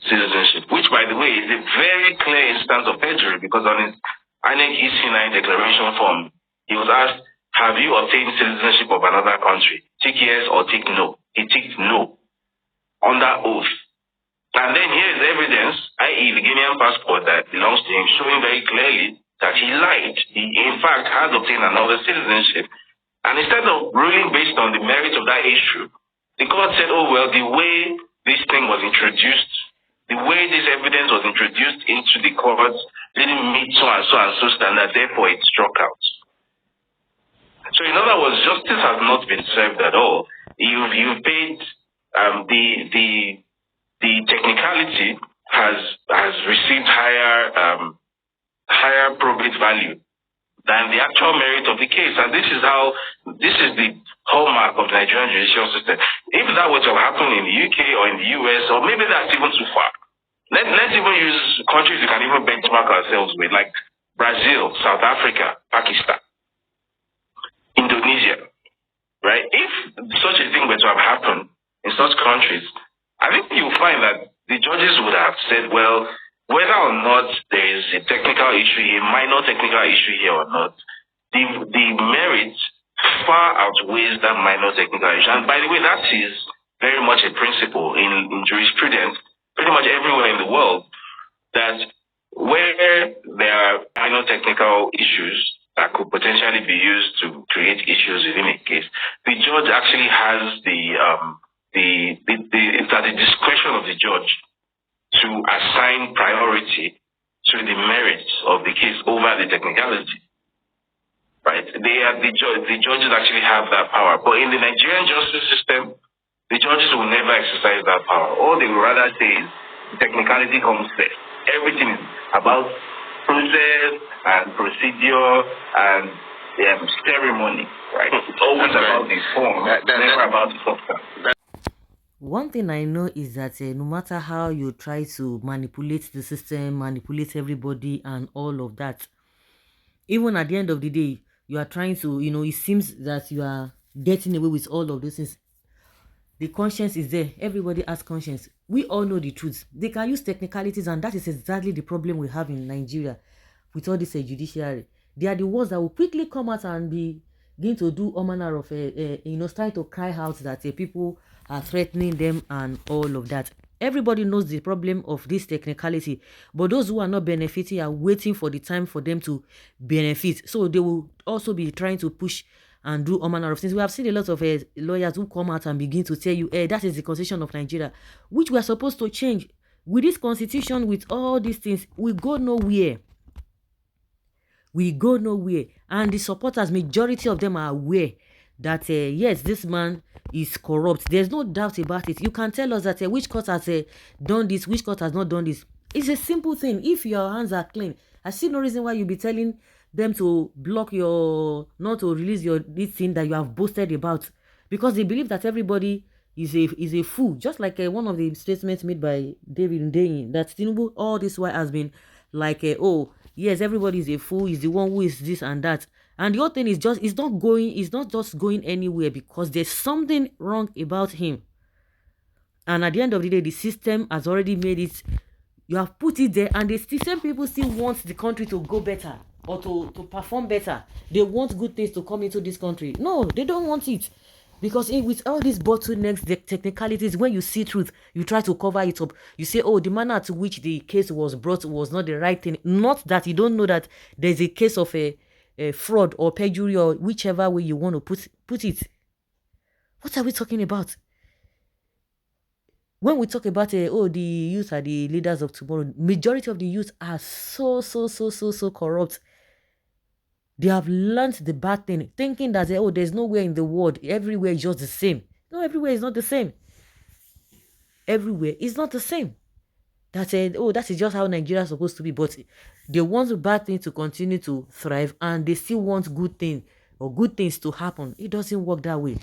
citizenship, which, by the way, is a very clear instance of perjury, because on his INEC EC9 declaration form, he was asked, have you obtained citizenship of another country? Tick yes or tick no. He ticked no, under oath. And then here is evidence, i.e. the Guinean passport that belongs to him, showing very clearly that he lied. He, in fact, has obtained another citizenship. And instead of ruling based on the merit of that issue, the court said, oh, well, the way this thing was introduced, the way this evidence was introduced into the court didn't meet so and so standard, therefore it struck out. So in other words, justice has not been served at all. You've paid the technicality has received higher probate value than the actual merit of the case. And this is the hallmark of the Nigerian judicial system. If that were to happen in the UK or in the US, or maybe that's even too far, let's even use countries we can even benchmark ourselves with, like Brazil, South Africa, Pakistan, Indonesia, right? If such a thing were to have happened in such countries, I think you'll find that the judges would have said, well, whether or not there is a technical issue, a minor technical issue here or not, the merit far outweighs that minor technical issue. And by the way, that is very much a principle in jurisprudence, pretty much everywhere in the world, that where there are minor technical issues that could potentially be used to create issues within a case, the judge actually has it's at the discretion of the judge to assign priority to the merits of the case over the technicality, right? The judges actually have that power. But in the Nigerian justice system, the judges will never exercise that power. All they will rather say is technicality comes first. Everything is about process and procedure and ceremony, right? It's always about the form, never about the substance. One thing I know is that no matter how you try to manipulate the system, manipulate everybody and all of that, even at the end of the day, you are trying to, it seems that you are getting away with all of those things. The conscience is there. Everybody has conscience. We all know the truth. They can use technicalities, and that is exactly the problem we have in Nigeria with all this judiciary. They are the ones that will quickly come out and begin to do all manner of, trying to cry out that people are threatening them and all of that. Everybody knows the problem of this technicality, but those who are not benefiting are waiting for the time for them to benefit. So they will also be trying to push and do all manner of things. We have seen a lot of lawyers who come out and begin to tell you, that is the constitution of Nigeria, which we are supposed to change. With this constitution, with all these things, we go nowhere. We go nowhere. And the supporters, majority of them are aware that, yes, this man is corrupt. There's no doubt about it. You can tell us that which court has done this, which court has not done this. It's a simple thing. If your hands are clean, I see no reason why you'll be telling them to block not to release this thing that you have boasted about, because they believe that everybody is a fool. Just like one of the statements made by David Ndeyin, that Tinubu all this while has been like, oh yes, everybody is a fool, is the one who is this and that. And the whole thing is it's not just going anywhere, because there's something wrong about him. And at the end of the day, the system has already made it. You have put it there, and the same people still want the country to go better or to perform better. They want good things to come into this country. No, they don't want it. Because with all these bottlenecks, the technicalities, when you see truth, you try to cover it up. You say, oh, the manner to which the case was brought was not the right thing. Not that you don't know that there's a case of a fraud or perjury, or whichever way you want to put it. What are we talking about? When we talk about the youth are the leaders of tomorrow, majority of the youth are so corrupt. They have learned the bad thing, thinking that there's nowhere in the world, everywhere is just the same. No, everywhere is not the same. Everywhere is not the same. That is just how Nigeria is supposed to be. But they want the bad thing to continue to thrive, and they still want good things to happen. It doesn't work that way.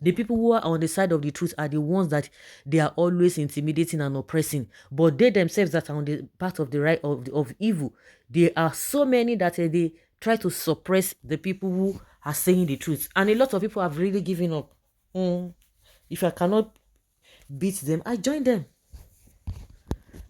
The people who are on the side of the truth are the ones that they are always intimidating and oppressing. But they themselves that are on the path of the right of evil, there are so many that they try to suppress the people who are saying the truth. And a lot of people have really given up. If I cannot beat them, I join them.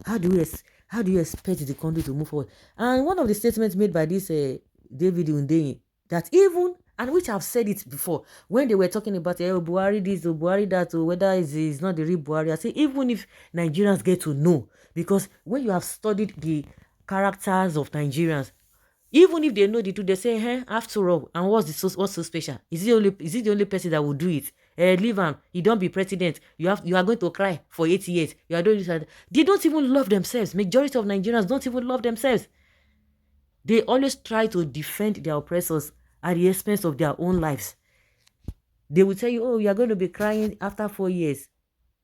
How do you expect the country to move forward? And one of the statements made by this David Hundeyin, that even, and which I've said it before, when they were talking about Buhari this or Buhari that, or whether it's not the real Buhari, I say even if Nigerians get to know, because when you have studied the characters of Nigerians, even if they know the truth, they say, hey, after all, and what's so special? Is it the only person that will do it? Leave him. He don't be president. You are going to cry for 8 years. You are doing this. They don't even love themselves. Majority of Nigerians don't even love themselves. They always try to defend their oppressors at the expense of their own lives. They will tell you, oh, you are going to be crying after 4 years.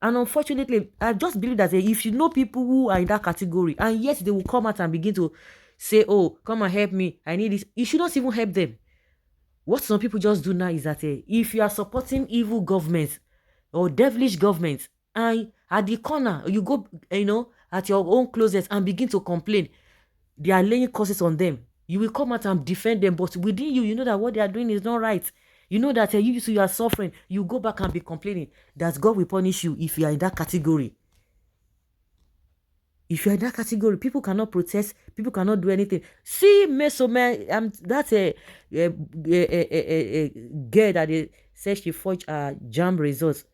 And unfortunately, I just believe that if you know people who are in that category, and yet they will come out and begin to say, oh, come and help me, I need this, you should not even help them. What some people just do now is that if you are supporting evil governments or devilish governments, and at the corner, you go, at your own closet and begin to complain, they are laying curses on them. You will come out and defend them, but within you, you know that what they are doing is not right. You know that you are suffering. You go back and be complaining that God will punish you if you are in that category. If you're in that category, people cannot protest, people cannot do anything. See, Mesome, that's a girl that they said she forged jam results.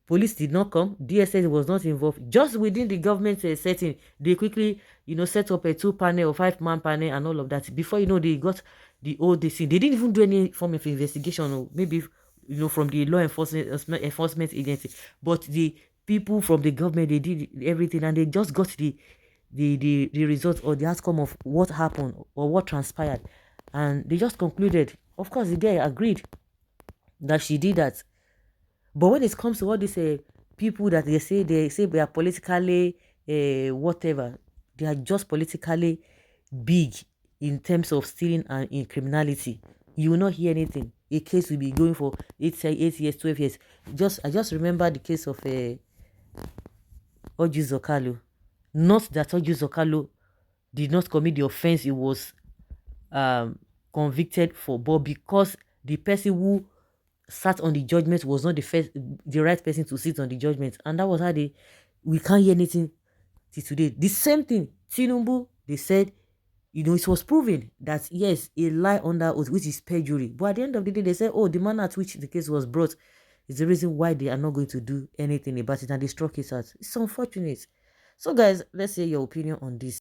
Police did not come. DSS was not involved. Just within the government setting, they quickly, set up a 2-panel or 5-man panel and all of that. Before they got the ODC. They didn't even do any form of investigation, or maybe, from the law enforcement agency. But the people from the government, they did everything, and they just got the result or the outcome of what happened or what transpired. And they just concluded. Of course, the guy agreed that she did that. But when it comes to all these people that they say they are politically whatever, they are just politically big in terms of stealing and in criminality, you will not hear anything. A case will be going for 8 years, 12 years. I just remember the case of Orji Zokalo. Not that Orji Zokalo did not commit the offense he was convicted for, but because the person who sat on the judgment was not the right person to sit on the judgment, and that was how we can't hear anything till today. The same thing, Tinubu, they said, it was proven that yes, a lie under oath, which is perjury. But at the end of the day, they said, oh, the manner at which the case was brought is the reason why they are not going to do anything about it, and they struck it out. It's unfortunate. So, guys, let's hear your opinion on this.